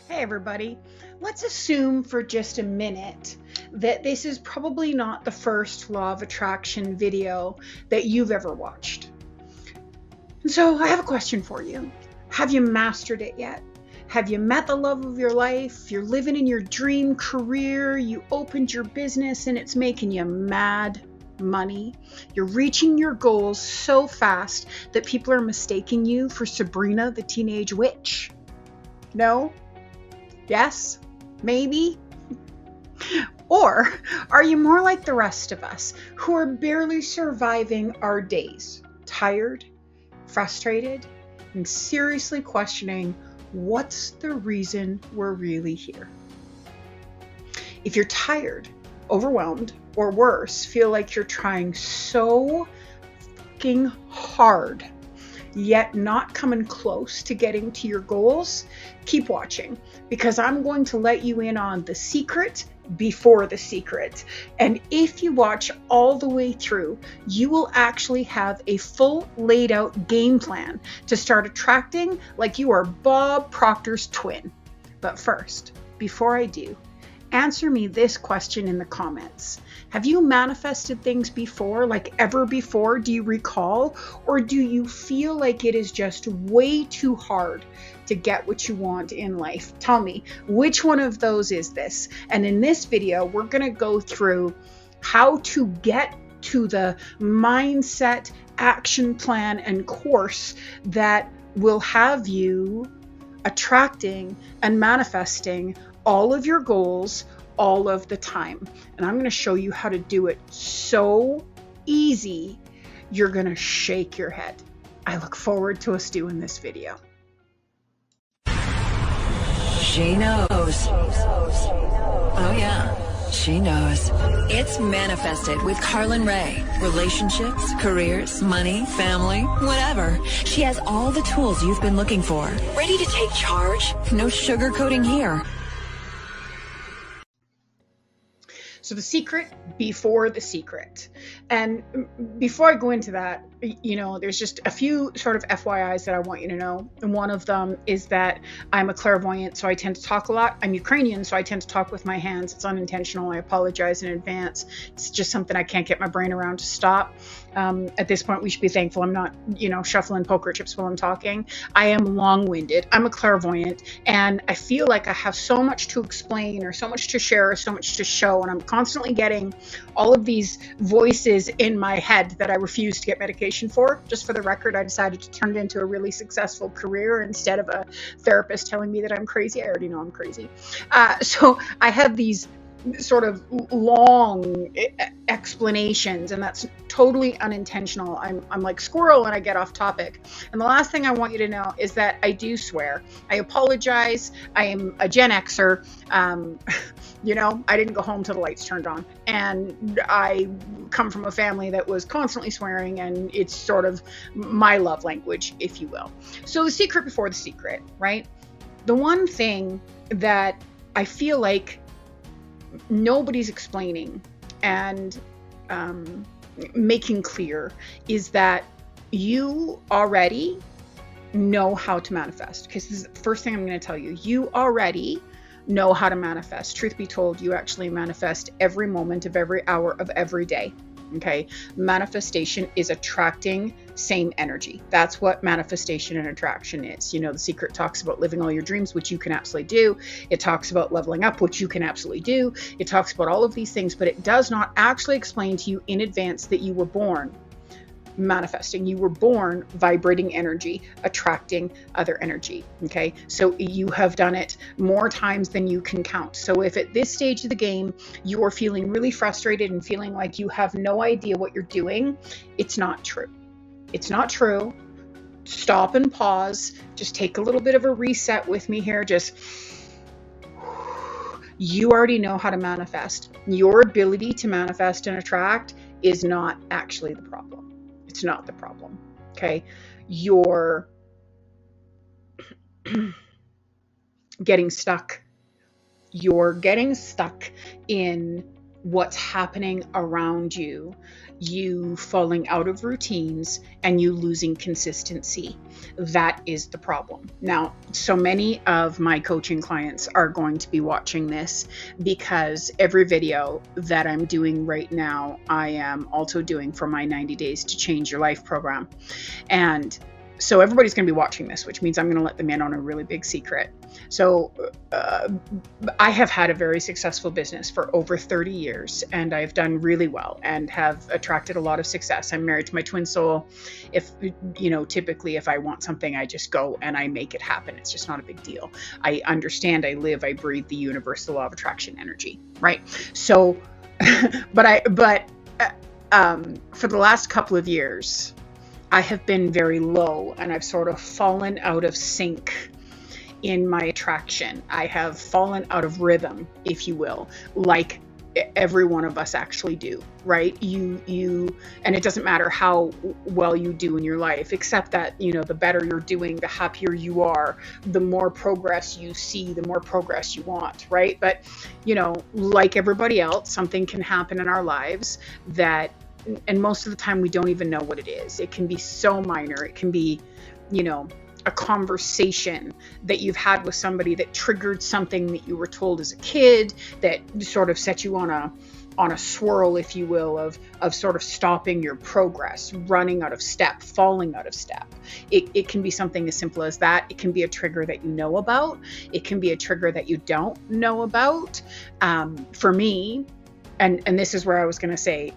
Hey everybody, let's assume for just a minute that this is probably not the first law of attraction video that you've ever watched. And so I have a question for you. Have you mastered it yet? Have you met the love of your life? You're living in your dream career, you opened your business and it's making you mad money. You're reaching your goals so fast that people are mistaking you for Sabrina the Teenage Witch. No? Yes? Maybe? Or are you more like the rest of us who are barely surviving our days, tired, frustrated, and seriously questioning what's the reason we're really here? If you're tired, overwhelmed, or worse, feel like you're trying so fucking hard yet not coming close to getting to your goals, keep watching, because I'm going to let you in on the secret before the secret. And if you watch all the way through, you will actually have a full laid out game plan to start attracting like you are Bob Proctor's twin. But first, before I do, answer me this question in the comments. Have you manifested things before, like ever before? Do you recall? Or do you feel like it is just way too hard to get what you want in life? Tell me, which one of those is this? And in this video, we're going to go through how to get to the mindset, action plan, and course that will have you attracting and manifesting all of your goals all of the time. And I'm going to show you how to do it so easy, you're going to shake your head. I look forward to us doing this video. She knows. Oh yeah, she knows. It's Manifested with Karlyne Rae. Relationships, careers, money, family, whatever. She has all the tools you've been looking for. Ready to take charge? No sugarcoating here. So the secret before the secret. And before I go into that, there's just a few sort of FYIs that I want you to know. And one of them is that I'm a clairvoyant, so I tend to talk a lot. I'm Ukrainian, so I tend to talk with my hands. It's unintentional. I apologize in advance. It's just something I can't get my brain around to stop. At this point, we should be thankful I'm not, shuffling poker chips while I'm talking. I am long-winded. I'm a clairvoyant, and I feel like I have so much to explain or so much to share or so much to show, and I'm constantly getting all of these voices in my head that I refuse to get medication for. Just for the record, I decided to turn it into a really successful career instead of a therapist telling me that I'm crazy. I already know I'm crazy. So I have these sort of long explanations, and that's totally unintentional. I'm like squirrel and I get off topic. And the last thing I want you to know is that I do swear. I apologize. I am a Gen Xer. I didn't go home till the lights turned on, and I come from a family that was constantly swearing, and it's sort of my love language, if you will. So the secret before the secret, right? The one thing that I feel like nobody's explaining and making clear is that you already know how to manifest. Because this is the first thing I'm going to tell you. You already know how to manifest. Truth be told, you actually manifest every moment of every hour of every day. Okay. Manifestation is attracting same energy. That's what manifestation and attraction is. The secret talks about living all your dreams, which you can absolutely do. It talks about leveling up, which you can absolutely do. It talks about all of these things, but it does not actually explain to you in advance that you were born manifesting. You were born vibrating energy, attracting other energy. Okay. So you have done it more times than you can count. So if at this stage of the game, you are feeling really frustrated and feeling like you have no idea what you're doing, it's not true. It's not true. Stop and pause. Just take a little bit of a reset with me here. You already know how to manifest. Your ability to manifest and attract is not actually the problem. It's not the problem. Okay. You're getting stuck. You're getting stuck in what's happening around you, you falling out of routines and you losing consistency. That is the problem. Now, so many of my coaching clients are going to be watching this because every video that I'm doing right now, I am also doing for my 90 Days to Change Your Life program. And so everybody's going to be watching this, which means I'm going to let them in on a really big secret. So I have had a very successful business for over 30 years, and I've done really well and have attracted a lot of success. I'm married to my twin soul. If, typically if I want something, I just go and I make it happen. It's just not a big deal. I understand, I live, I breathe the universe, the law of attraction energy, right? So, but for the last couple of years, I have been very low and I've sort of fallen out of sync in my attraction. I have fallen out of rhythm, if you will, like every one of us actually do, right? And it doesn't matter how well you do in your life, except that, the better you're doing, the happier you are, the more progress you see, the more progress you want, right? But, like everybody else, something can happen in our lives that, and most of the time we don't even know what it is. It can be so minor. It can be, a conversation that you've had with somebody that triggered something that you were told as a kid that sort of set you on a swirl, if you will, of sort of stopping your progress, running out of step, falling out of step. It can be something as simple as that. It can be a trigger that you know about. It can be a trigger that you don't know about. For me, and this is where I was going to say,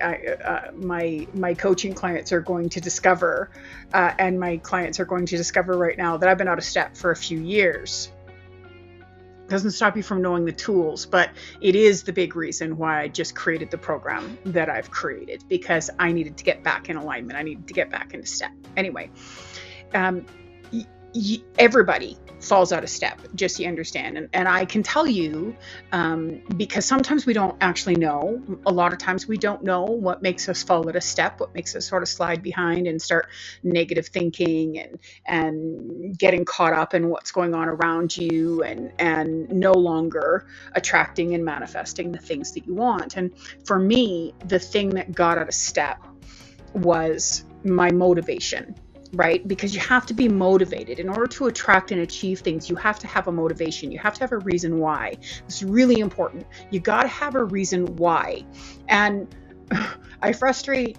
my coaching clients are going to discover, and my clients are going to discover right now that I've been out of step for a few years. Doesn't stop you from knowing the tools, but it is the big reason why I just created the program that I've created, because I needed to get back in alignment. I needed to get back into step. Anyway, everybody falls out of step, just so you understand. And I can tell you, because sometimes we don't actually know. A lot of times we don't know what makes us fall out of step, what makes us sort of slide behind and start negative thinking and getting caught up in what's going on around you and no longer attracting and manifesting the things that you want. And for me, the thing that got out of step was my motivation. Right? Because you have to be motivated. In order to attract and achieve things, you have to have a motivation. You have to have a reason why. It's really important. You got to have a reason why. And I frustrate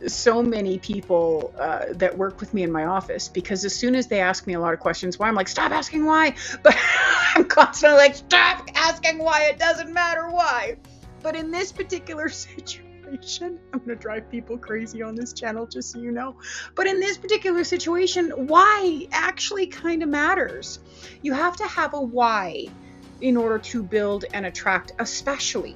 so many people that work with me in my office, because as soon as they ask me a lot of questions why, I'm like, stop asking why. But I'm constantly like, stop asking why. It doesn't matter why. But in this particular situation, I'm going to drive people crazy on this channel, just so you know. But in this particular situation, why actually kind of matters. You have to have a why in order to build and attract, especially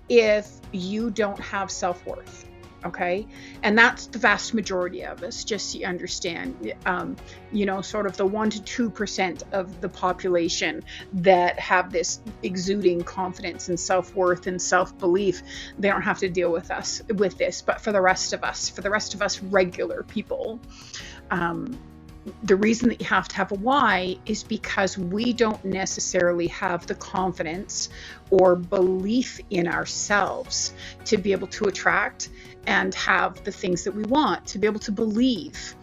if you don't have self-worth. Okay. And that's the vast majority of us, just so you understand, sort of the 1% to 2% of the population that have this exuding confidence and self-worth and self-belief. They don't have to deal with this, but for the rest of us regular people, the reason that you have to have a why is because we don't necessarily have the confidence or belief in ourselves to be able to attract and have the things that we want, to be able to believe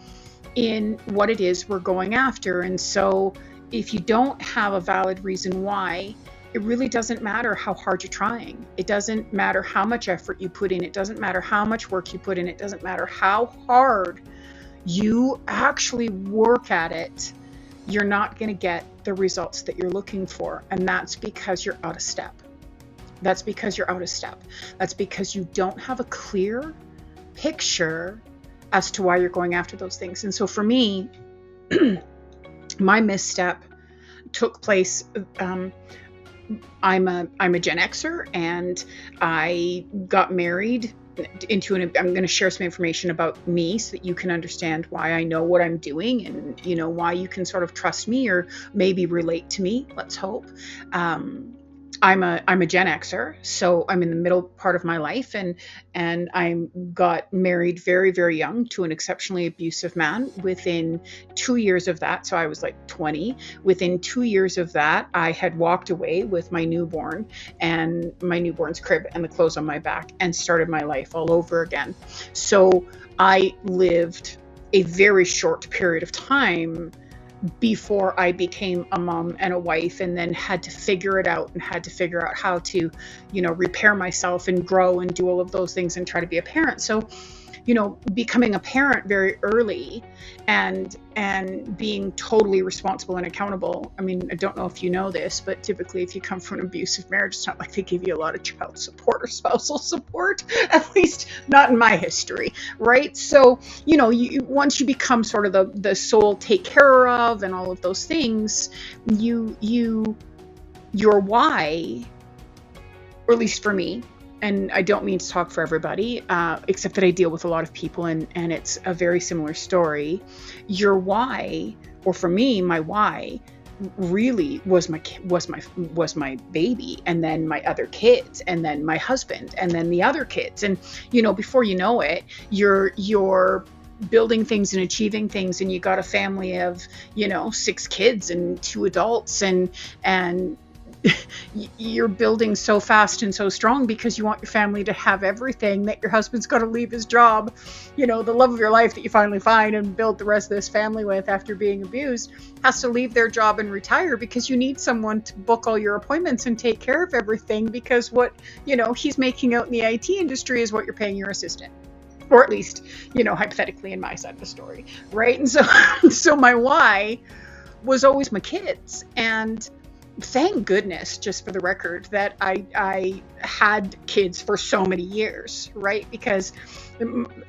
in what it is we're going after. And so if you don't have a valid reason why, it really doesn't matter how hard you're trying. It doesn't matter how much effort you put in. It doesn't matter how much work you put in. It doesn't matter how hard you actually work at it. You're not going to get the results that you're looking for. And that's because you're out of step. That's because you don't have a clear picture as to why you're going after those things. And so for me, my misstep took place. I'm a Gen Xer, and I got married into I'm going to share some information about me so that you can understand why I know what I'm doing, and why you can sort of trust me or maybe relate to me. Let's hope. I'm a Gen Xer, so I'm in the middle part of my life, and I got married very, very young to an exceptionally abusive man. Within 2 years of that, so I was like 2020. Within 2 years of that, I had walked away with my newborn and my newborn's crib and the clothes on my back and started my life all over again. So I lived a very short period of time before I became a mom and a wife, and then had to figure it out and had to figure out how to, repair myself and grow and do all of those things and try to be a parent. So, becoming a parent very early and being totally responsible and accountable. I mean, I don't know if you know this, but typically if you come from an abusive marriage, it's not like they give you a lot of child support or spousal support, at least not in my history, right? So, once you become sort of the sole take care of and all of those things, your why, or at least for me, and I don't mean to talk for everybody, except that I deal with a lot of people, and it's a very similar story. Your why, or for me, my why, really was my baby, and then my other kids, and then my husband, and then the other kids, and before you know it, you're building things and achieving things, and you got a family of 6 kids and 2 adults, and you're building so fast and so strong because you want your family to have everything, that your husband's got to leave his job, the love of your life that you finally find and build the rest of this family with after being abused, has to leave their job and retire because you need someone to book all your appointments and take care of everything, because what he's making out in the IT industry is what you're paying your assistant, or at least hypothetically in my side of the story, right? And so my why was always my kids. And thank goodness, just for the record, that I had kids for so many years, right? Because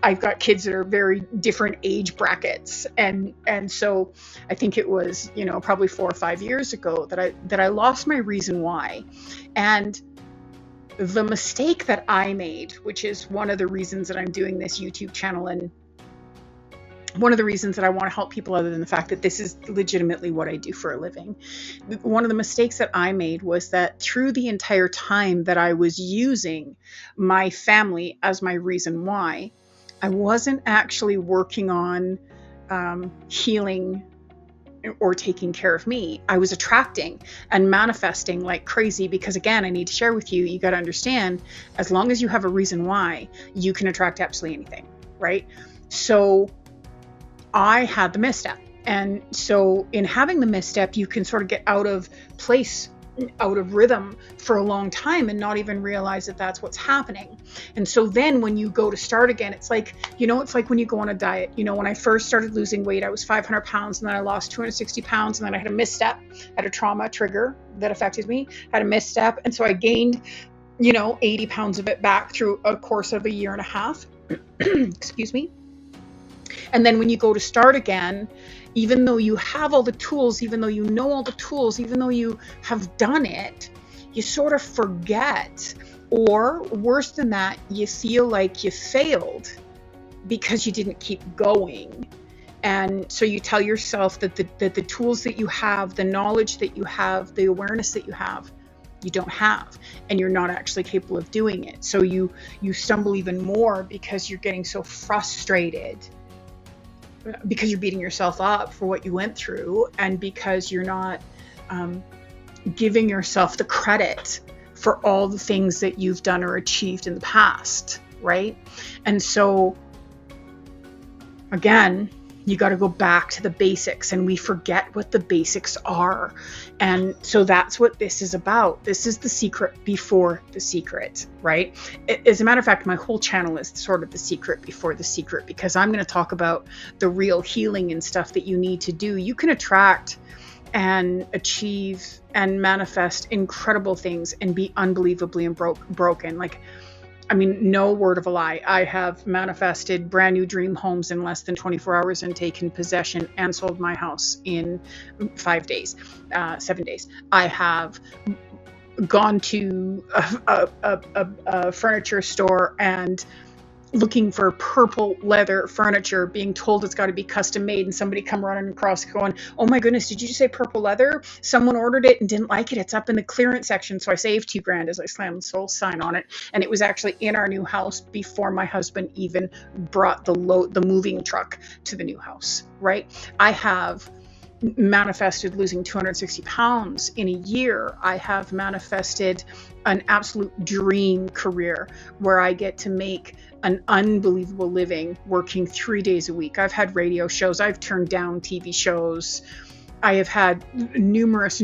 I've got kids that are very different age brackets, and so I think it was probably 4 or 5 years ago that I lost my reason why. And the mistake that I made, which is one of the reasons that I'm doing this YouTube channel, and one of the reasons that I want to help people, other than the fact that this is legitimately what I do for a living. One of the mistakes that I made was that through the entire time that I was using my family as my reason why, I wasn't actually working on healing or taking care of me. I was attracting and manifesting like crazy, because again, I need to share with you, you got to understand, as long as you have a reason why, you can attract absolutely anything, right? So I had the misstep. And so in having the misstep, you can sort of get out of place, out of rhythm for a long time and not even realize that that's what's happening. And so then when you go to start again, it's like, it's like when you go on a diet. When I first started losing weight, I was 500 pounds, and then I lost 260 pounds, and then I had a misstep, had a trauma trigger that affected me, had a misstep. And so I gained, 80 pounds of it back through a course of a year and a half. Excuse me. And then when you go to start again, even though you have all the tools, even though you know all the tools, even though you have done it, you sort of forget, or worse than that, you feel like you failed because you didn't keep going. And so you tell yourself that the tools that you have, the knowledge that you have, the awareness that you have, you don't have, and you're not actually capable of doing it. So you stumble even more because you're getting so frustrated, because you're beating yourself up for what you went through, and because you're not giving yourself the credit for all the things that you've done or achieved in the past, right? And so again, you got to go back to the basics, and we forget what the basics are. And so that's what this is about. This is the secret before the secret, right? As a matter of fact, my whole channel is sort of the secret before the secret, because I'm going to talk about the real healing and stuff that you need to do. You can attract and achieve and manifest incredible things and be unbelievably broken. Like, I mean, no word of a lie. I have manifested brand new dream homes in less than 24 hours and taken possession and sold my house in 7 days. I have gone to a furniture store and looking for purple leather furniture, being told it's got to be custom made, and somebody come running across going, "Oh my goodness, did you just say purple leather? Someone ordered it and didn't like it. It's up in the clearance section." So I saved $2,000 as I slammed the sold sign on it, and it was actually in our new house before my husband even brought the moving truck to the new house, right? I have manifested losing 260 pounds in a year. I have manifested an absolute dream career where I get to make an unbelievable living working 3 days a week. I've had radio shows. I've turned down TV shows. I have had numerous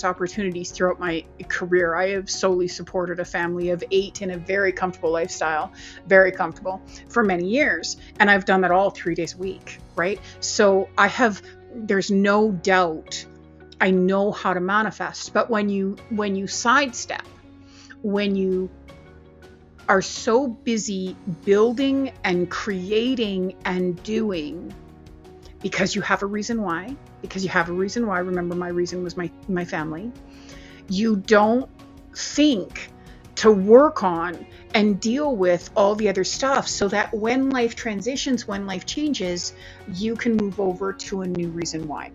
opportunities throughout my career. I have solely supported a family of 8 in a very comfortable lifestyle, very comfortable, for many years. And I've done that all 3 days a week, right? So there's no doubt I know how to manifest. But when you sidestep, when you are so busy building and creating and doing because you have a reason why, remember my reason was my family, you don't think to work on and deal with all the other stuff so that when life transitions, when life changes, you can move over to a new reason why.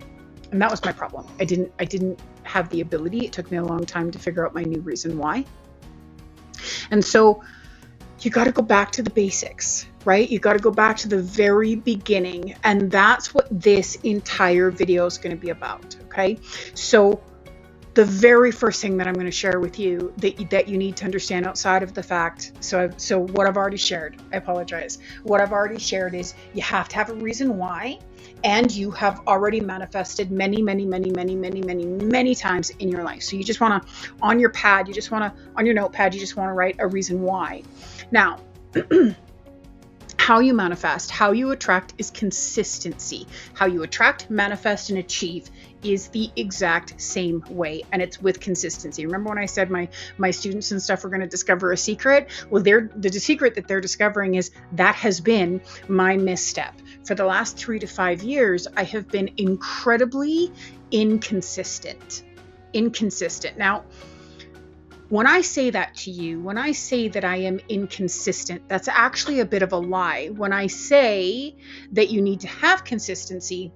And that was my problem. I didn't have the ability. It took me a long time to figure out my new reason why. And so you got to go back to the basics, right? You got to go back to the very beginning. And that's what this entire video is going to be about. Okay. So the very first thing that I'm going to share with you that you need to understand outside of the fact. So what I've already shared, I apologize. What I've already shared is you have to have a reason why, and you have already manifested many times in your life. So you just want to, on your notepad, you just want to write a reason why. Now, how you manifest, how you attract is consistency. How you attract, manifest, and achieve is the exact same way, and it's with consistency. Remember when I said my students and stuff are going to discover a secret? Well, the secret that they're discovering is that has been my misstep. For the last 3 to 5 years, I have been incredibly inconsistent. Now, when I say that to you, when I say that I am inconsistent, that's actually a bit of a lie. When I say that you need to have consistency,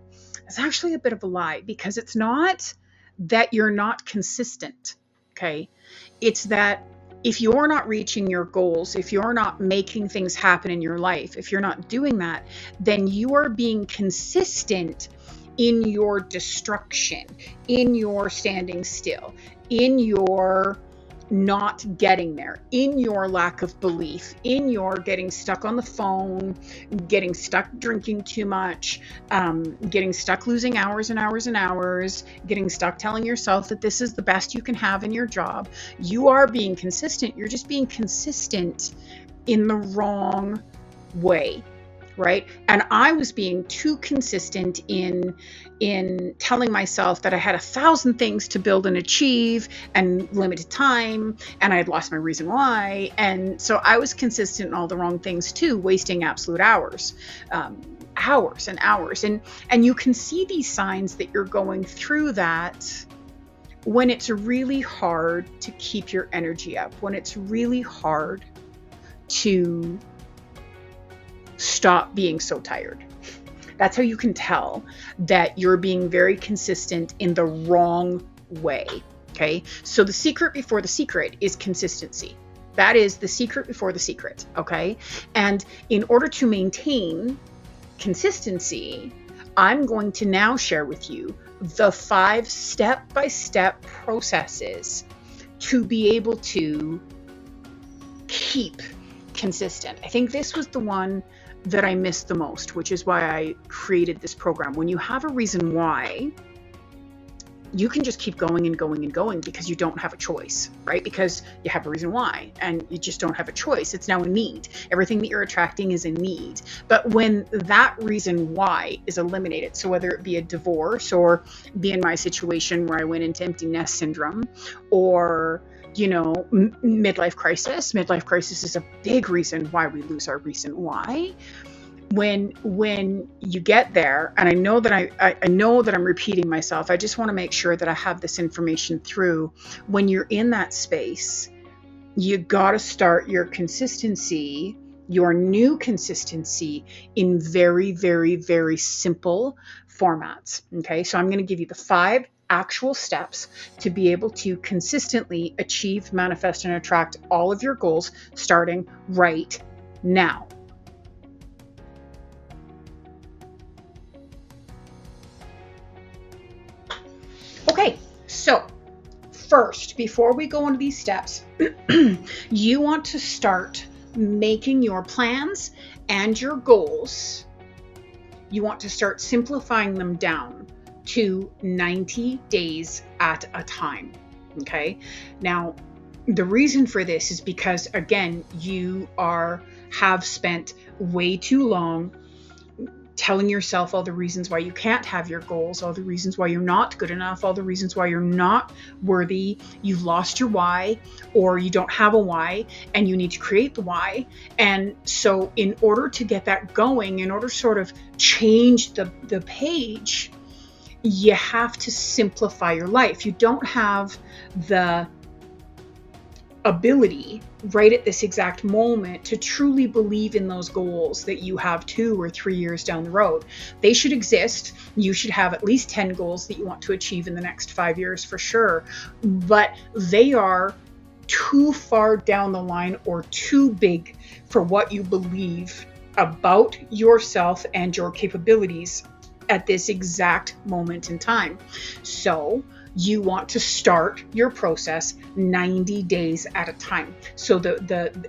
it's actually a bit of a lie, because it's not that you're not consistent, okay? It's that if you're not reaching your goals, if you're not making things happen in your life, if you're not doing that, then you are being consistent in your destruction, in your standing still, in your not getting there, in your lack of belief, in your getting stuck on the phone, getting stuck drinking too much, getting stuck losing hours and hours and hours, getting stuck telling yourself that this is the best you can have in your job. You are being consistent. You're just being consistent in the wrong way, right? And I was being too consistent in telling myself that I had 1,000 things to build and achieve and limited time, and I had lost my reason why. And so I was consistent in all the wrong things too, wasting absolute hours and hours. And you can see these signs that you're going through that when it's really hard to keep your energy up, when it's really hard to stop being so tired. That's how you can tell that you're being very consistent in the wrong way. Okay. So the secret before the secret is consistency. That is the secret before the secret. Okay. And in order to maintain consistency, I'm going to now share with you the 5 step-by-step processes to be able to keep consistent. I think this was the one that I missed the most, which is why I created this program. When you have a reason why, you can just keep going and going and going because you don't have a choice, right? Because you have a reason why and you just don't have a choice. It's now a need. Everything that you're attracting is a need. But when that reason why is eliminated, so whether it be a divorce or be in my situation where I went into empty nest syndrome, or midlife crisis. Midlife crisis is a big reason why we lose our reason why. When you get there, and I know that I know that I'm repeating myself, I just want to make sure that I have this information through. When you're in that space, you got to start your consistency, your new consistency, in very, very, very simple formats. Okay, so I'm going to give you the 5 actual steps to be able to consistently achieve, manifest, and attract all of your goals starting right now. Okay, so first, before we go into these steps, you want to start making your plans and your goals. You want to start simplifying them down to 90 days at a time. Okay. Now, the reason for this is because, again, you have spent way too long telling yourself all the reasons why you can't have your goals, all the reasons why you're not good enough, all the reasons why you're not worthy. You've lost your why, or you don't have a why, and you need to create the why. And so in order to get that going, in order to sort of change the page, you have to simplify your life. You don't have the ability right at this exact moment to truly believe in those goals that you have 2 or 3 years down the road. They should exist. You should have at least 10 goals that you want to achieve in the next 5 years for sure, but they are too far down the line or too big for what you believe about yourself and your capabilities at this exact moment in time. So you want to start your process 90 days at a time. So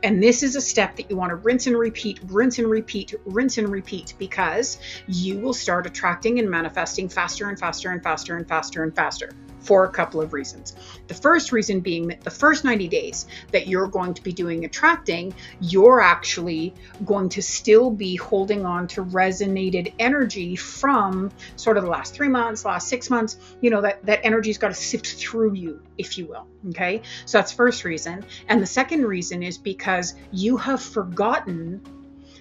and this is a step that you want to rinse and repeat, rinse and repeat, rinse and repeat, because you will start attracting and manifesting faster and faster and faster and faster and faster, for a couple of reasons. The first reason being that the first 90 days that you're going to be doing attracting, you're actually going to still be holding on to resonated energy from sort of the last 3 months, last 6 months. You know, that energy's got to sift through you, if you will. Okay. So that's first reason. And the second reason is because you have forgotten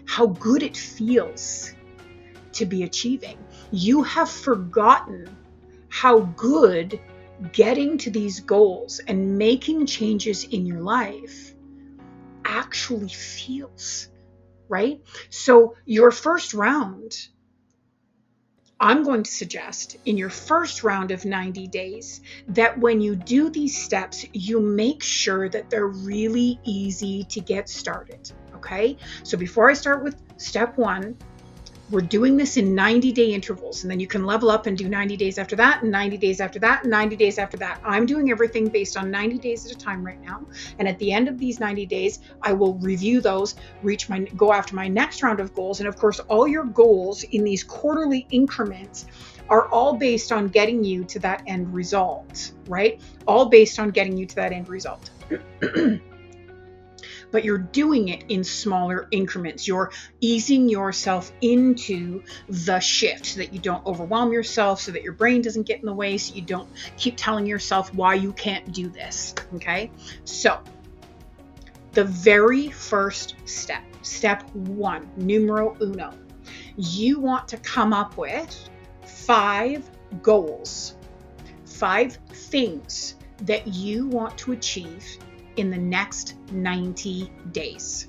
how good it feels to be achieving. You have forgotten how good getting to these goals and making changes in your life actually feels, right? So your first round, I'm going to suggest in your first round of 90 days that when you do these steps, you make sure that they're really easy to get started. Okay. So before I start with step 1, we're doing this in 90-day intervals, and then you can level up and do 90 days after that, and 90 days after that, and 90 days after that. I'm doing everything based on 90 days at a time right now. And at the end of these 90 days, I will review those, go after my next round of goals. And of course, all your goals in these quarterly increments are all based on getting you to that end result, right? All based on getting you to that end result. But you're doing it in smaller increments. You're easing yourself into the shift so that you don't overwhelm yourself, so that your brain doesn't get in the way, so you don't keep telling yourself why you can't do this. Okay. So the very first step 1, numero uno, you want to come up with 5 goals, 5 things that you want to achieve in the next 90 days.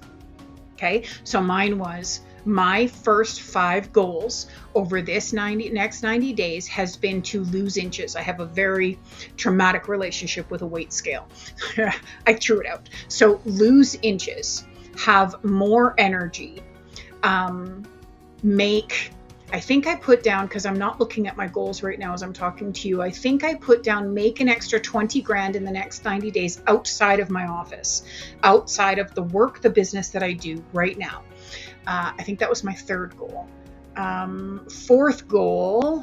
Okay. So mine was, my first 5 goals over this next 90 days has been to lose inches. I have a very traumatic relationship with a weight scale. I threw it out. So lose inches, have more energy, I think I put down, because I'm not looking at my goals right now as I'm talking to you, I think I put down make an extra 20 grand in the next 90 days outside of my office, outside of the work, the business that I do right now. I think that was my 3rd goal. 4th goal,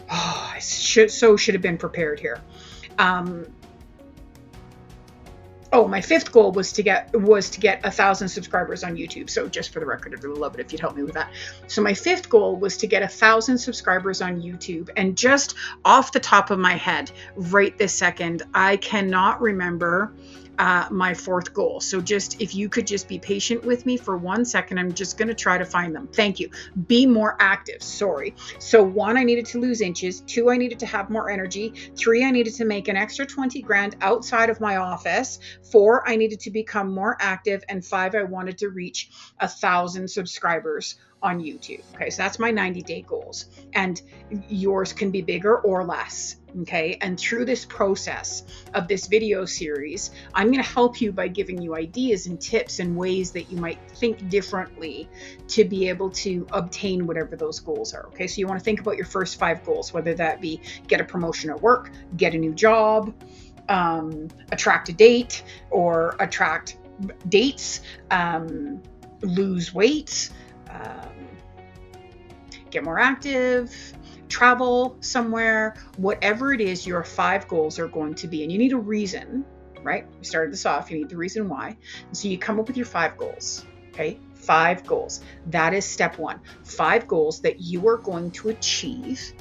I should have been prepared here. My 5th goal was to get 1,000 subscribers on YouTube. So just for the record, I'd really love it if you'd help me with that. So my 5th goal was to get 1,000 subscribers on YouTube. And just off the top of my head, right this second, I cannot remember my 4th goal. So just, if you could just be patient with me for 1 second, I'm just going to try to find them. Thank you. Be more active. Sorry. So 1, I needed to lose inches. 2, I needed to have more energy. 3, I needed to make an extra 20 grand outside of my office. 4, I needed to become more active. And 5, I wanted to reach 1,000 subscribers on YouTube. Okay, so that's my 90-day goals. And yours can be bigger or less. Okay, and through this process of this video series, I'm going to help you by giving you ideas and tips and ways that you might think differently to be able to obtain whatever those goals are. Okay, so you want to think about your first 5 goals, whether that be get a promotion at work, get a new job, attract a date or attract dates, lose weight, get more active, travel somewhere, whatever it is your 5 goals are going to be. And you need a reason, right? We started this off, you need the reason why. And so you come up with your 5 goals, okay? 5 goals. That is step 1. 5 goals that you are going to achieve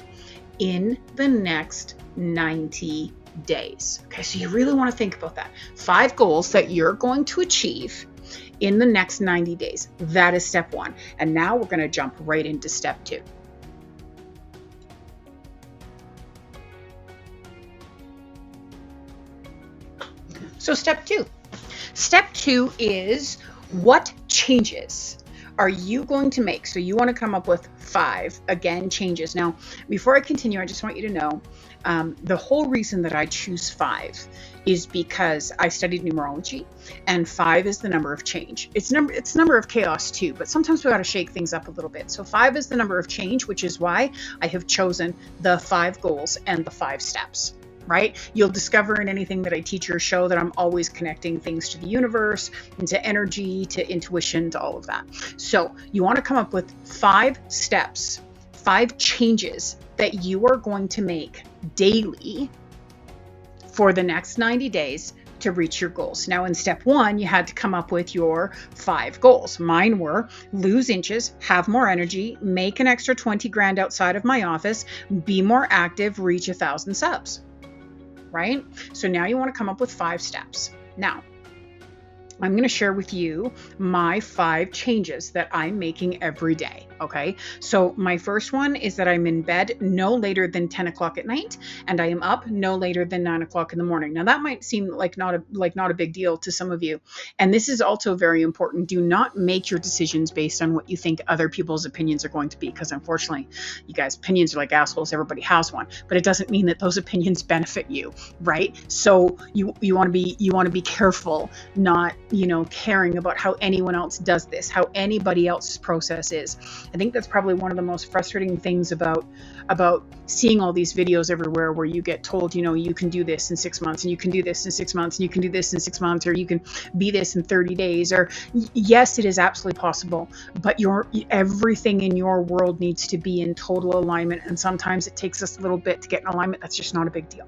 in the next 90 days. Okay, so you really want to think about that. 5 goals that you're going to achieve in the next 90 days. That is step 1. And now we're going to jump right into step 2. So step 2. Step 2 is what changes are you going to make? So you want to come up with 5, again, changes. Now, before I continue, I just want you to know the whole reason that I choose 5 is because I studied numerology, and 5 is the number of change. It's number of chaos too, but sometimes we got to shake things up a little bit. So 5 is the number of change, which is why I have chosen the 5 goals and the 5 steps. Right? You'll discover in anything that I teach or show that I'm always connecting things to the universe, into energy, to intuition, to all of that. So you want to come up with 5 steps, 5 changes that you are going to make daily for the next 90 days to reach your goals. Now, in step 1, you had to come up with your 5 goals. Mine were lose inches, have more energy, make an extra 20 grand outside of my office, be more active, reach 1,000 subs. Right? So now you want to come up with 5 steps. Now, I'm going to share with you my 5 changes that I'm making every day. Okay. So my first one is that I'm in bed no later than 10 o'clock at night, and I am up no later than 9 o'clock in the morning. Now that might seem like not a big deal to some of you. And this is also very important. Do not make your decisions based on what you think other people's opinions are going to be, because unfortunately, you guys, opinions are like assholes. Everybody has one, but it doesn't mean that those opinions benefit you, right? So you want to be careful, not, caring about how anyone else does this, how anybody else's process is. I think that's probably one of the most frustrating things about seeing all these videos everywhere where you get told, you can do this in 6 months, and you can do this in 6 months, and you can do this in 6 months, or you can be this in 30 days. Or yes, it is absolutely possible, but everything in your world needs to be in total alignment. And sometimes it takes us a little bit to get in alignment. That's just not a big deal,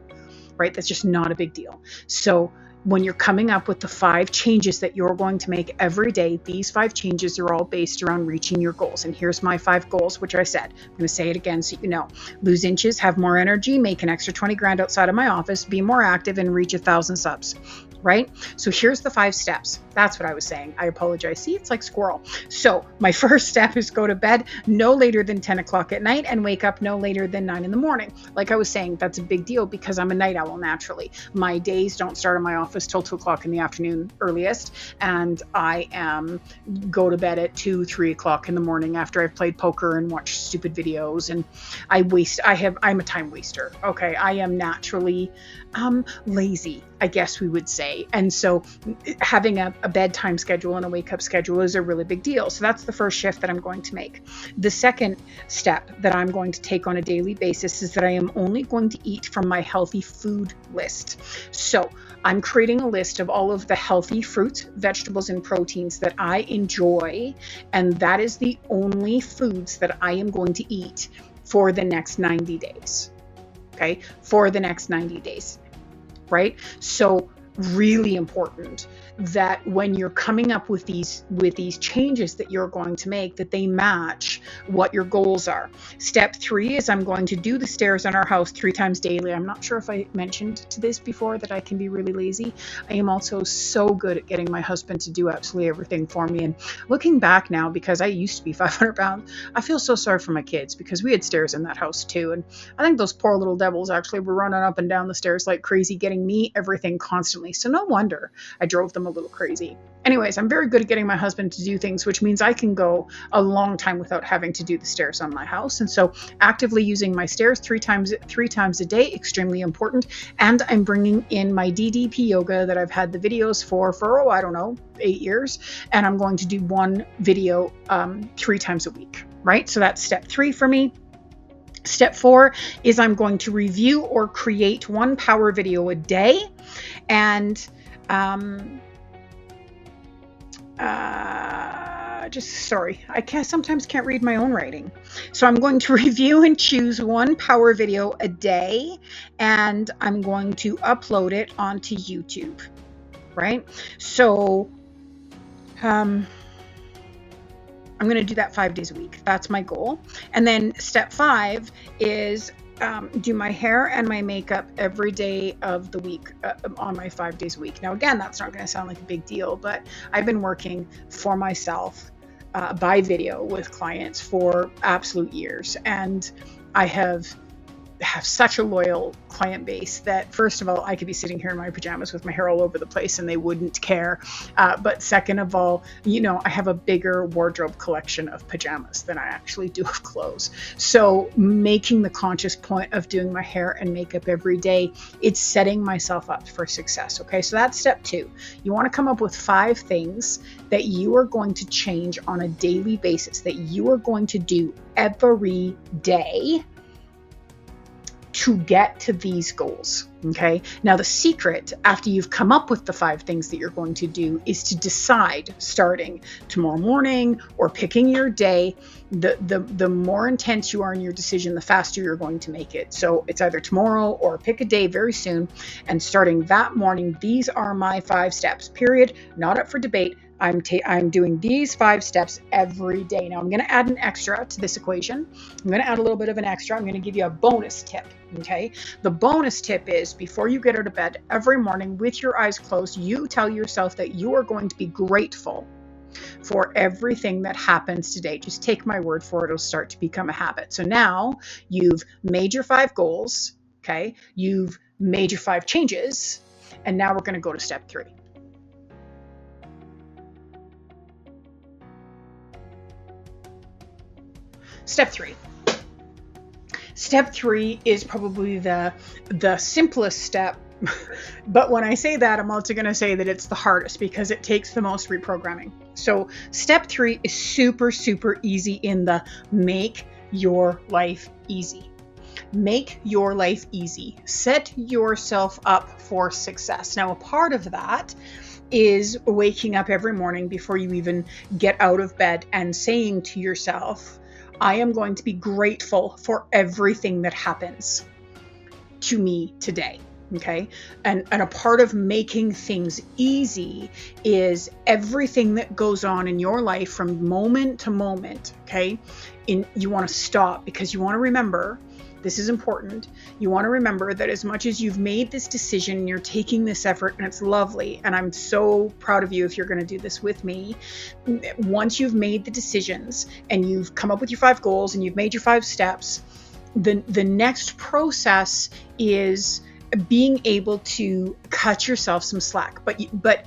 right? That's just not a big deal. So when you're coming up with the 5 changes that you're going to make every day, these 5 changes are all based around reaching your goals. And here's my 5 goals, which I said. I'm going to say it again so you know. Lose inches, have more energy, make an extra 20 grand outside of my office, be more active, and reach 1,000 subs. Right? So here's the 5 steps. That's what I was saying. I apologize. See, it's like squirrel. So my first step is go to bed no later than 10 o'clock at night and wake up no later than 9 in the morning. Like I was saying, that's a big deal because I'm a night owl naturally. My days don't start in my office till 2 o'clock in the afternoon earliest. And I go to bed at 2, 3 o'clock in the morning after I've played poker and watched stupid videos. And I'm a time waster. Okay. I am naturally lazy, I guess we would say. And so having a bedtime schedule and a wake up schedule is a really big deal. So that's the first shift that I'm going to make. The second step that I'm going to take on a daily basis is that I am only going to eat from my healthy food list. So I'm creating a list of all of the healthy fruits, vegetables, and proteins that I enjoy. And that is the only foods that I am going to eat for the next 90 days. Okay. For the next 90 days. Right? So really important that when you're coming up with these changes that you're going to make, that they match what your goals are. Step 3 is I'm going to do the stairs in our house 3 times daily. I'm not sure if I mentioned to this before that I can be really lazy. I am also so good at getting my husband to do absolutely everything for me. And looking back now, because I used to be 500 pounds, I feel so sorry for my kids because we had stairs in that house too. And I think those poor little devils actually were running up and down the stairs like crazy, getting me everything constantly. So no wonder I drove them them a little crazy. Anyways, I'm very good at getting my husband to do things, which means I can go a long time without having to do the stairs on my house. And so actively using my stairs three times a day, extremely important. And I'm bringing in my DDP yoga that I've had the videos for, I don't know, 8 years. And I'm going to do one video 3 times a week, right? So that's step 3 for me. Step 4 is I'm going to review or create 1 power video a day. And I sometimes can't read my own writing. So I'm going to review and choose 1 power video a day, and I'm going to upload it onto YouTube, right? So I'm going to do that 5 days a week. That's my goal. And then step 5 is do my hair and my makeup every day of the week on my 5 days a week. Now, again, that's not going to sound like a big deal, but I've been working for myself by video with clients for absolute years. And I have such a loyal client base that, first of all, I could be sitting here in my pajamas with my hair all over the place and they wouldn't care. But second of all, I have a bigger wardrobe collection of pajamas than I actually do of clothes. So making the conscious point of doing my hair and makeup every day, it's setting myself up for success. Okay, so that's step 2. You want to come up with 5 things that you are going to change on a daily basis, that you are going to do every day to get to these goals. Okay. Now, the secret, after you've come up with the 5 things that you're going to do, is to decide, starting tomorrow morning or picking your day. The more intense you are in your decision, the faster you're going to make it. So it's either tomorrow or pick a day very soon. And starting that morning, these are my 5 steps, period. Not up for debate. I'm doing these 5 steps every day. Now I'm going to add an extra to this equation. I'm going to add a little bit of an extra. I'm going to give you a bonus tip. Okay. The bonus tip is, before you get out of bed every morning with your eyes closed, you tell yourself that you are going to be grateful for everything that happens today. Just take my word for it. It'll start to become a habit. So now you've made your 5 goals. Okay. You've made your 5 changes. And now we're going to go to step 3. Step 3. Step 3 is probably the simplest step, but when I say that, I'm also going to say that it's the hardest because it takes the most reprogramming. So step 3 is super, super easy in the make your life easy. Make your life easy. Set yourself up for success. Now, a part of that is waking up every morning before you even get out of bed and saying to yourself, I am going to be grateful for everything that happens to me today. Okay. And a part of making things easy is everything that goes on in your life from moment to moment. Okay. You want to stop, because you want to remember, this is important. You want to remember that as much as you've made this decision, you're taking this effort, and it's lovely. And I'm so proud of you if you're going to do this with me. Once you've made the decisions and you've come up with your 5 goals and you've made your 5 steps, the next process is being able to cut yourself some slack. But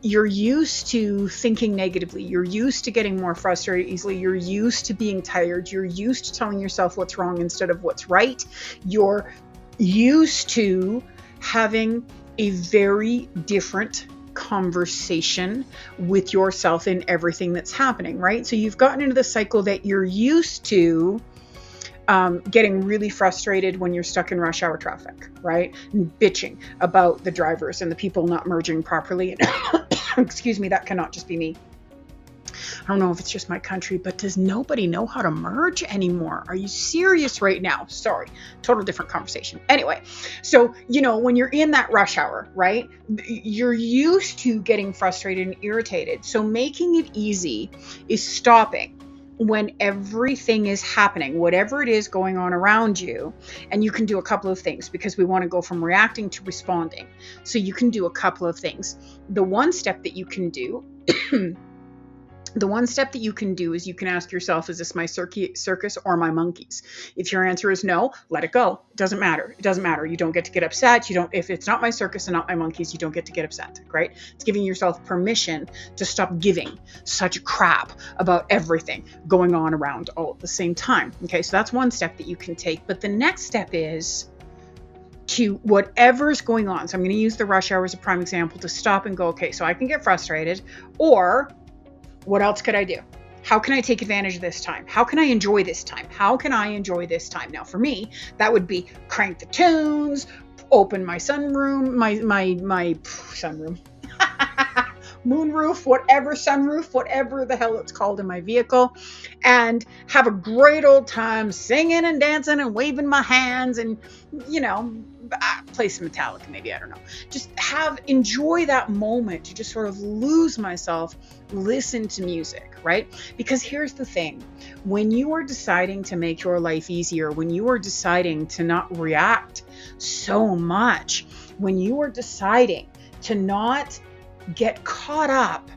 you're used to thinking negatively. You're used to getting more frustrated easily. You're used to being tired. You're used to telling yourself what's wrong instead of what's right. You're used to having a very different conversation with yourself in everything that's happening, right? So you've gotten into the cycle that you're used to getting really frustrated when you're stuck in rush hour traffic, right? And bitching about the drivers and the people not merging properly. Excuse me, that cannot just be me. I don't know if it's just my country, but does nobody know how to merge anymore? Are you serious right now? Sorry, total different conversation. Anyway, so, when you're in that rush hour, right, you're used to getting frustrated and irritated. So making it easy is stopping when everything is happening, whatever it is going on around you. And you can do a couple of things, because we want to go from reacting to responding. So you can do a couple of things. The one step that you can do The one step that you can do is you can ask yourself, is this my circus or my monkeys? If your answer is no, let it go. It doesn't matter. It doesn't matter. You don't get to get upset. If it's not my circus and not my monkeys, you don't get to get upset, right? It's giving yourself permission to stop giving such crap about everything going on around all at the same time. Okay, so that's one step that you can take. But the next step is to whatever's going on. So I'm going to use the rush hour as a prime example to stop and go, okay, so I can get frustrated, or what else could I do? How can I take advantage of this time? How can I enjoy this time? How can I enjoy this time? Now, for me, that would be crank the tunes, open my sunroom, my sunroom, moonroof, sunroof, whatever the hell it's called in my vehicle, and have a great old time singing and dancing and waving my hands and, play some Metallica, maybe, I don't know. Just enjoy that moment to just sort of lose myself, listen to music, right? Because here's the thing, when you are deciding to make your life easier, when you are deciding to not react so much, when you are deciding to not get caught up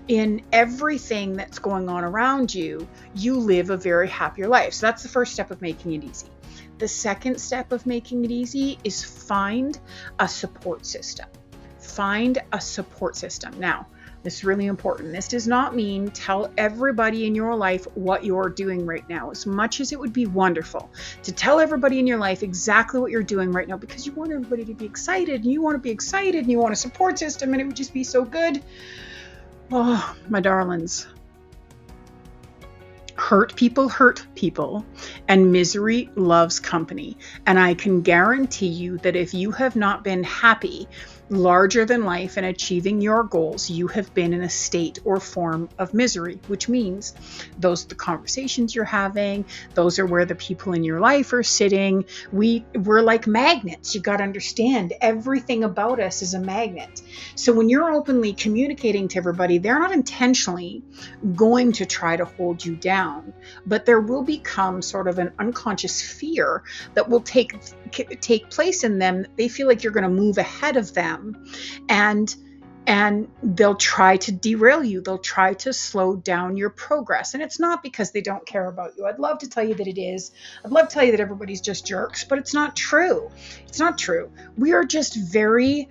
in everything that's going on around you, you live a very happier life. So that's the first step of making it easy. The second step of making it easy is find a support system. Find a support system. Now, this is really important. This does not mean tell everybody in your life what you're doing right now, as much as it would be wonderful to tell everybody in your life exactly what you're doing right now, because you want everybody to be excited, and you want to be excited, and you want a support system, and it would just be so good. Oh, my darlings. Hurt people, and misery loves company. And I can guarantee you that if you have not been happy, larger than life, and achieving your goals, you have been in a state or form of misery, which means those are the conversations you're having. Those are where the people in your life are sitting. We're like magnets. You got to understand, everything about us is a magnet. So when you're openly communicating to everybody, they're not intentionally going to try to hold you down, but there will become sort of an unconscious fear that will take place in them. They feel like you're going to move ahead of them, and they'll try to derail you. They'll try to slow down your progress. And it's not because they don't care about you. I'd love to tell you that it is. I'd love to tell you that everybody's just jerks, but it's not true. It's not true. We are just very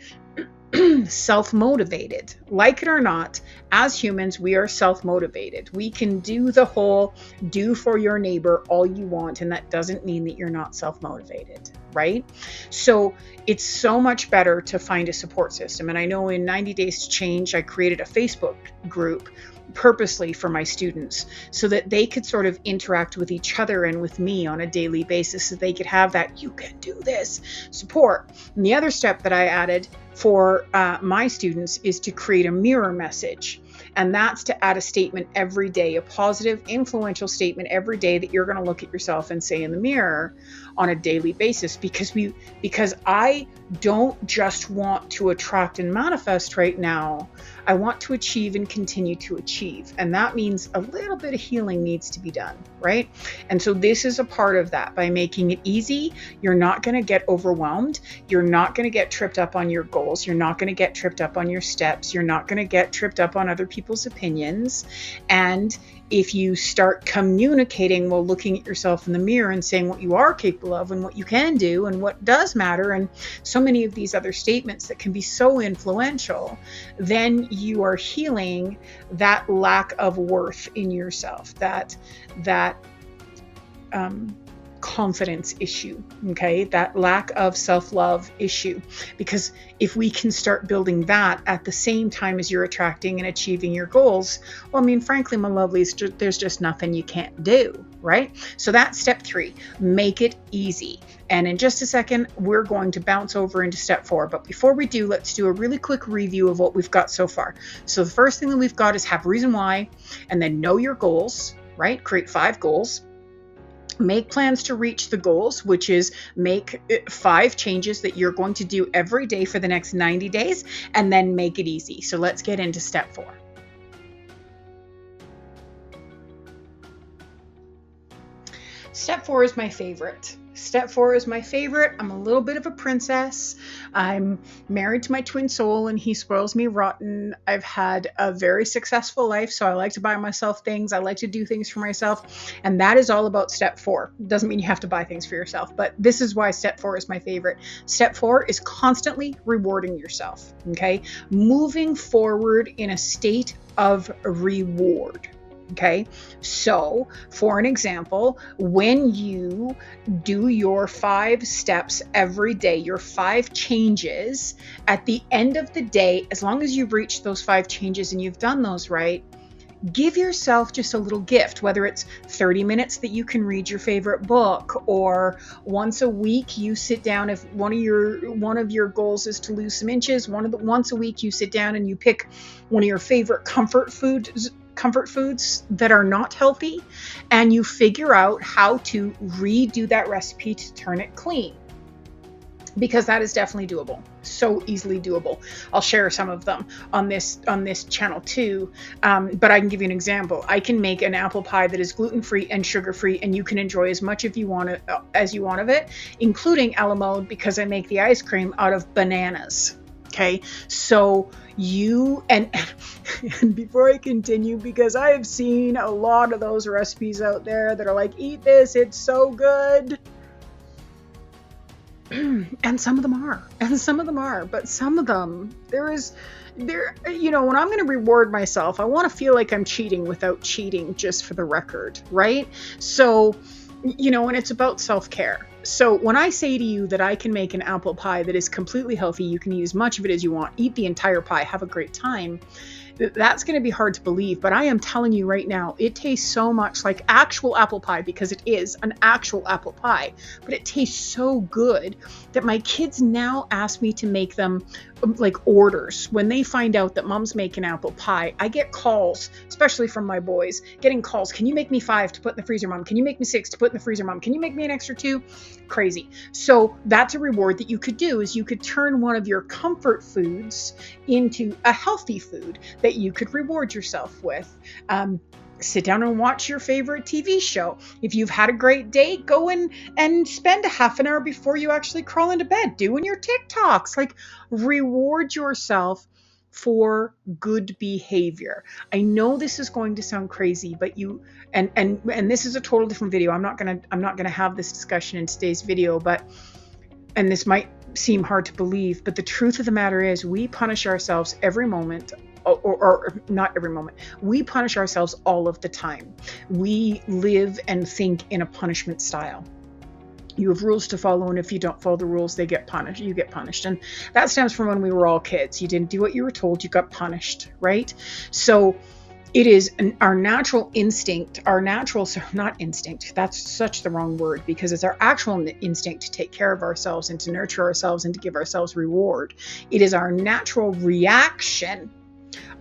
self-motivated. Like it or not, as humans, we are self-motivated. We can do the whole do for your neighbor all you want, and that doesn't mean that you're not self-motivated, right? So it's so much better to find a support system. And I know in 90 Days to Change, I created a Facebook group purposely for my students so that they could sort of interact with each other and with me on a daily basis, so they could have that "you can do this" support. And the other step that I added for my students is to create a mirror message. And that's to add a statement every day, a positive, influential statement every day that you're going to look at yourself and say in the mirror on a daily basis. Because I don't just want to attract and manifest right now. I want to achieve and continue to achieve. And that means a little bit of healing needs to be done, right? And so this is a part of that. By making it easy, you're not going to get overwhelmed. You're not going to get tripped up on your goals. You're not going to get tripped up on your steps. You're not going to get tripped up on other people's opinions. And if you start communicating while looking at yourself in the mirror and saying what you are capable of and what you can do and what does matter, and so many of these other statements that can be so influential, then you are healing that lack of worth in yourself, that confidence issue, okay, that lack of self-love issue. Because if we can start building that at the same time as you're attracting and achieving your goals, well, I mean, frankly, my lovelies, there's just nothing you can't do, right? So that's step 3, make it easy. And in just a second, we're going to bounce over into step 4. But before we do, let's do a really quick review of what we've got so far. So the first thing that we've got is have reason why, and then know your goals, right? Create 5 goals. Make plans to reach the goals, which is make 5 changes that you're going to do every day for the next 90 days, and then make it easy. So let's get into step 4. Step 4 is my favorite. Step 4 is my favorite. I'm a little bit of a princess. I'm married to my twin soul and he spoils me rotten. I've had a very successful life, so I like to buy myself things. I like to do things for myself. And that is all about step 4. Doesn't mean you have to buy things for yourself, but this is why step 4 is my favorite. Step 4 is constantly rewarding yourself. Okay. Moving forward in a state of reward. Okay, so for an example, when you do your 5 steps every day, your 5 changes, at the end of the day, as long as you've reached those 5 changes and you've done those right, give yourself just a little gift, whether it's 30 minutes that you can read your favorite book, or once a week you sit down. If one of your goals is to lose some inches, once a week you sit down and you pick one of your favorite comfort foods that are not healthy, and you figure out how to redo that recipe to turn it clean, because that is definitely doable. So easily doable. I'll share some of them on this channel too, but I can give you an example. I can make an apple pie that is gluten-free and sugar-free, and you can enjoy as much as you want of it, including a la mode, because I make the ice cream out of bananas. Okay, so you, and before I continue, because I have seen a lot of those recipes out there that are like, eat this, it's so good. And some of them are, but some of them, when I'm going to reward myself, I want to feel like I'm cheating without cheating, just for the record, right? So, and it's about self-care. So when I say to you that I can make an apple pie that is completely healthy, you can eat as much of it as you want, eat the entire pie, have a great time, that's going to be hard to believe. But I am telling you right now, it tastes so much like actual apple pie, because it is an actual apple pie, but it tastes so good that my kids now ask me to make them like orders. When they find out that mom's making apple pie, I get calls, especially from my boys, getting calls. Can you make me 5 to put in the freezer, mom? Can you make me 6 to put in the freezer, mom? Can you make me an extra 2? Crazy. So that's a reward that you could do, is you could turn one of your comfort foods into a healthy food that you could reward yourself with. Sit down and watch your favorite TV show. If you've had a great day, go in and spend a half an hour before you actually crawl into bed doing your TikToks. Like, reward yourself for good behavior. I know this is going to sound crazy, but and this is a total different video. I'm not gonna have this discussion in today's video, and this might seem hard to believe, but the truth of the matter is, we punish ourselves every moment. Or not every moment. We punish ourselves all of the time. We live and think in a punishment style. You have rules to follow, and if you don't follow the rules, you get punished. And that stems from when we were all kids. You didn't do what you were told, you got punished, right? So it is our natural instinct, not instinct, that's such the wrong word, because it's our actual instinct to take care of ourselves and to nurture ourselves and to give ourselves reward. It is our natural reaction.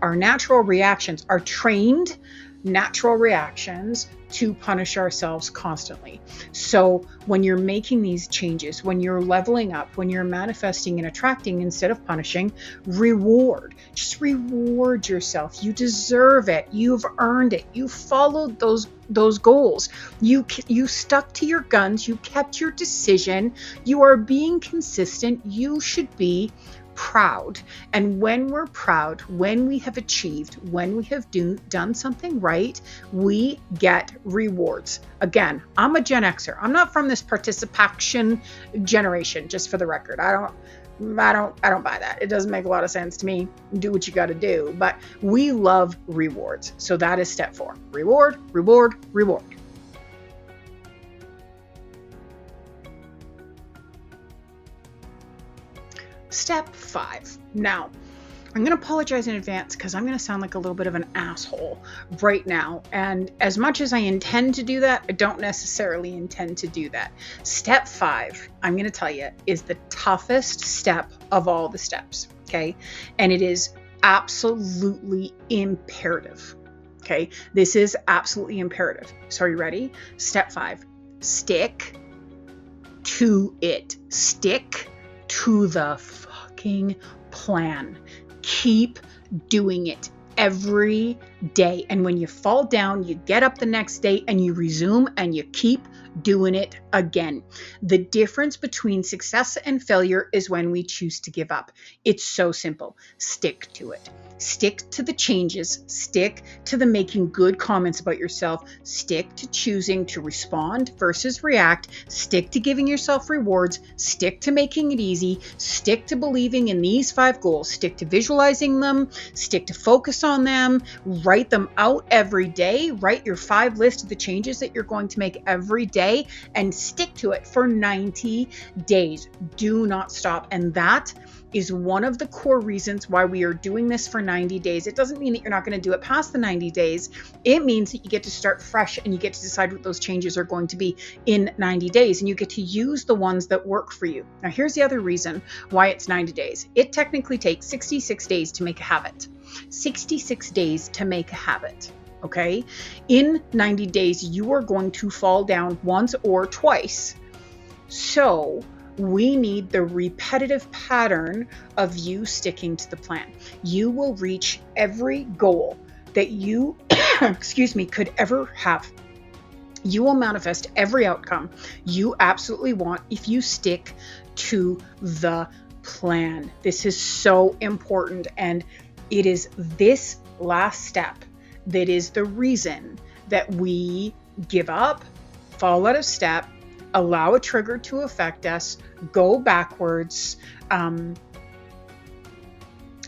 Our natural reactions are trained natural reactions to punish ourselves constantly. So when you're making these changes, when you're leveling up, when you're manifesting and attracting instead of punishing, reward. Just reward yourself. You deserve it. You've earned it. You followed those goals. You stuck to your guns. You kept your decision. You are being consistent. You should be proud. And when we're proud, when we have achieved, when we have done something right, we get rewards. Again, I'm a Gen Xer. I'm not from this participation generation, just for the record. I don't buy that. It doesn't make a lot of sense to me. Do what you got to do. But we love rewards. So that is step 4. Reward, reward, reward. Step 5. Now, I'm going to apologize in advance because I'm going to sound like a little bit of an asshole right now. And as much as I intend to do that, I don't necessarily intend to do that. Step 5, I'm going to tell you, is the toughest step of all the steps. Okay. And it is absolutely imperative. Okay. This is absolutely imperative. So are you ready? Step 5, stick to it. Stick to the fucking plan. Keep doing it every day. And when you fall down, you get up the next day and you resume and you keep doing it again. The difference between success and failure is when we choose to give up. It's so simple. Stick to it. Stick to the changes, stick to the making good comments about yourself, stick to choosing to respond versus react, stick to giving yourself rewards, stick to making it easy, stick to believing in these 5 goals, stick to visualizing them, stick to focus on them, write them out every day, write your 5 list of the changes that you're going to make every day and stick to it for 90 days. Do not stop. And that is one of the core reasons why we are doing this for 90 days. It doesn't mean that you're not going to do it past the 90 days. It means that you get to start fresh and you get to decide what those changes are going to be in 90 days and you get to use the ones that work for you. Now, here's the other reason why it's 90 days. It technically takes 66 days to make a habit. 66 days to make a habit. Okay? In 90 days, you are going to fall down once or twice. So we need the repetitive pattern of you sticking to the plan. You will reach every goal that you, could ever have. You will manifest every outcome you absolutely want if you stick to the plan. This is so important. And it is this last step that is the reason that we give up, fall out of step, allow a trigger to affect us, go backwards,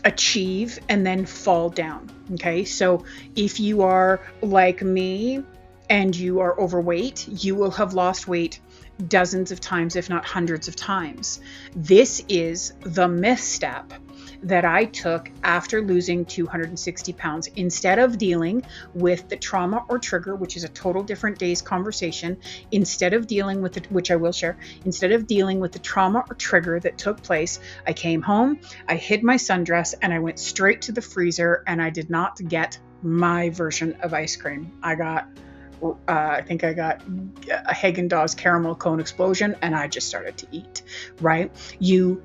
achieve, and then fall down. Okay, so if you are like me and you are overweight, you will have lost weight dozens of times, if not hundreds of times. This is the misstep that I took after losing 260 pounds. Instead of dealing with the trauma or trigger, which is a total different day's conversation, instead of dealing with it, which I will share, instead of dealing with the trauma or trigger that took place, I came home, I hid my sundress, and I went straight to the freezer, and I did not get my version of ice cream. I think I got a Haagen-Dazs caramel cone explosion, and I just started to eat, right? You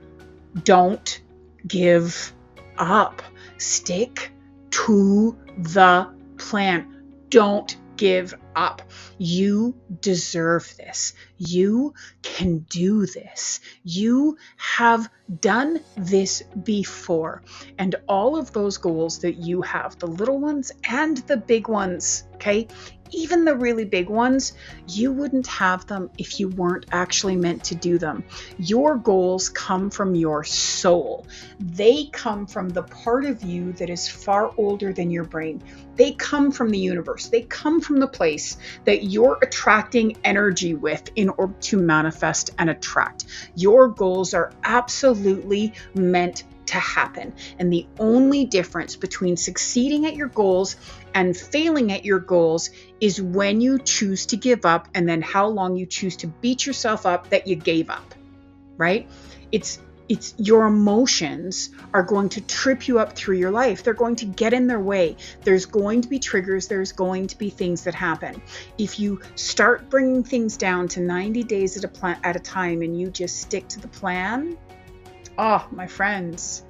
don't give up. Stick to the plan. Don't give up. You deserve this. You can do this. You have done this before. And all of those goals that you have, the little ones and the big ones, okay? Even the really big ones, you wouldn't have them if you weren't actually meant to do them. Your goals come from your soul. They come from the part of you that is far older than your brain. They come from the universe. They come from the place that you're attracting energy with in order to manifest and attract. Your goals are absolutely meant to happen. And the only difference between succeeding at your goals and failing at your goals is when you choose to give up and then how long you choose to beat yourself up that you gave up, right? It's your emotions are going to trip you up through your life. They're going to get in their way. There's going to be triggers. There's going to be things that happen. If you start bringing things down to 90 days at a time and you just stick to the plan, oh, my friends,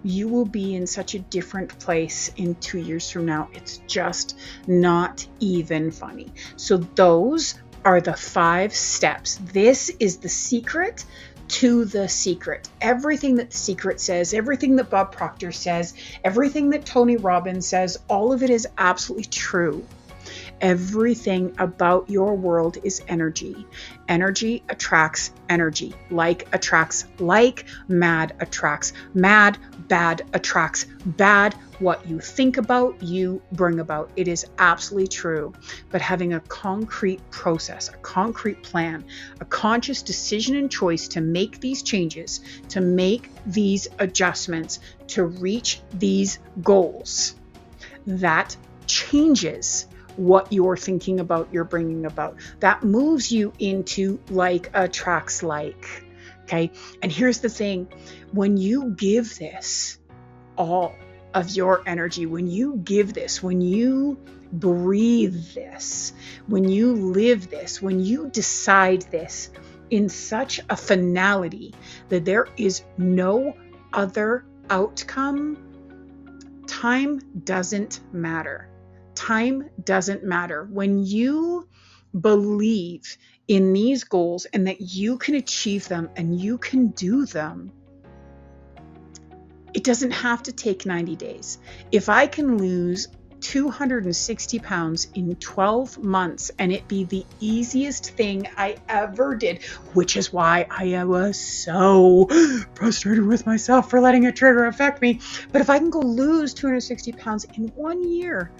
you will be in such a different place in 2 years from now. It's just not even funny. So those are the 5 steps. This is the secret to the secret. Everything that the secret says, everything that Bob Proctor says, everything that Tony Robbins says, all of it is absolutely true. Everything about your world is energy. Energy attracts energy. Like attracts like. Mad attracts mad. Bad attracts bad. What you think about, you bring about. It is absolutely true. But having a concrete process, a concrete plan, a conscious decision and choice to make these changes, to make these adjustments, to reach these goals, that changes what you're thinking about, you're bringing about. That moves you into like attracts like. Okay. And here's the thing. When you give this all of your energy, when you give this, when you breathe this, when you live this, when you decide this in such a finality that there is no other outcome, time doesn't matter. Time doesn't matter. When you believe in these goals and that you can achieve them and you can do them, it doesn't have to take 90 days. If I can lose 260 pounds in 12 months and it be the easiest thing I ever did, which is why I was so frustrated with myself for letting a trigger affect me. But if I can go lose 260 pounds in 1 year,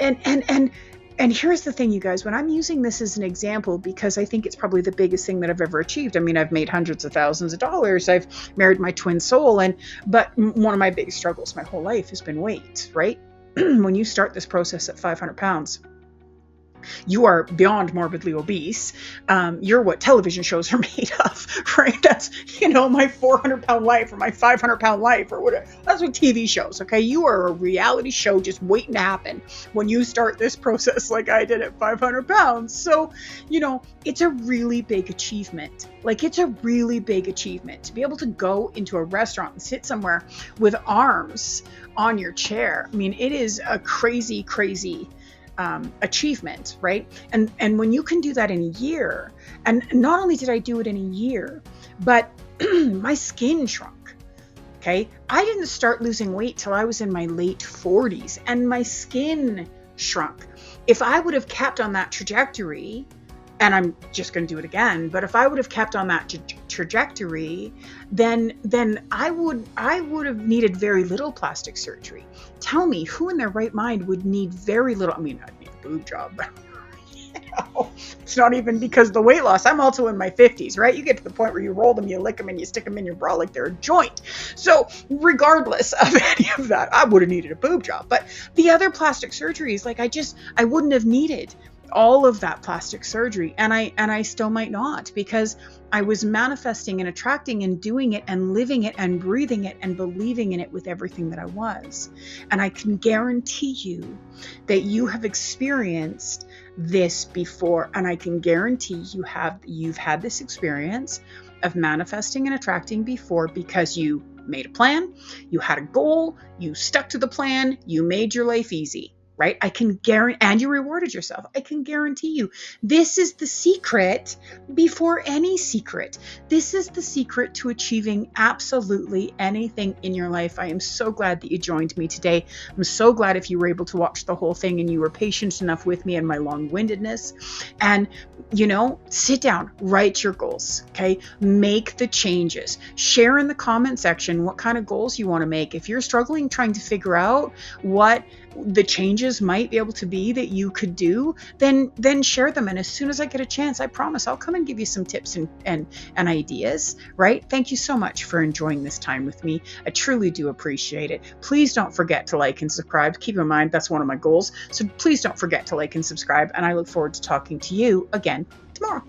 and here's the thing, you guys, when I'm using this as an example, because I think it's probably the biggest thing that I've ever achieved. I mean, I've made hundreds of thousands of dollars. I've married my twin soul. But one of my biggest struggles my whole life has been weight, right? When you start this process at 500 pounds, you are beyond morbidly obese. You're what television shows are made of, right? That's, my 400-pound life or my 500-pound life or whatever. That's what TV shows, okay? You are a reality show just waiting to happen when you start this process like I did at 500 pounds. So, it's a really big achievement. It's a really big achievement to be able to go into a restaurant and sit somewhere with arms on your chair. I mean, it is a crazy, crazy achievement, right? And when you can do that in a year, and not only did I do it in a year, but my skin shrunk. Okay. I didn't start losing weight till I was in my late 40s and my skin shrunk. If I would have kept on that trajectory, and I'm just going to do it again, but if I would have kept on that trajectory, then I would have needed very little plastic surgery. Tell me, who in their right mind would need very little? I mean, I'd need a boob job, but it's not even because of the weight loss. I'm also in my 50s, right? You get to the point where you roll them, you lick them, and you stick them in your bra like they're a joint. So regardless of any of that, I would have needed a boob job. But the other plastic surgeries, I wouldn't have needed all of that plastic surgery, and I still might not, because I was manifesting and attracting and doing it and living it and breathing it and believing in it with everything that I was. And I can guarantee you that you have experienced this before, and I can guarantee you've had this experience of manifesting and attracting before, because you made a plan, you had a goal, you stuck to the plan, you made your life easy. Right? I can guarantee, and you rewarded yourself. I can guarantee you, this is the secret before any secret. This is the secret to achieving absolutely anything in your life. I am so glad that you joined me today. I'm so glad if you were able to watch the whole thing and you were patient enough with me and my long-windedness. And, sit down, write your goals, okay? Make the changes. Share in the comment section what kind of goals you want to make. If you're struggling trying to figure out what the changes might be able to be that you could do, then share them. And as soon as I get a chance, I promise I'll come and give you some tips and ideas, right? Thank you so much for enjoying this time with me. I truly do appreciate it. Please don't forget to like and subscribe. Keep in mind, that's one of my goals. So please don't forget to like and subscribe. And I look forward to talking to you again tomorrow.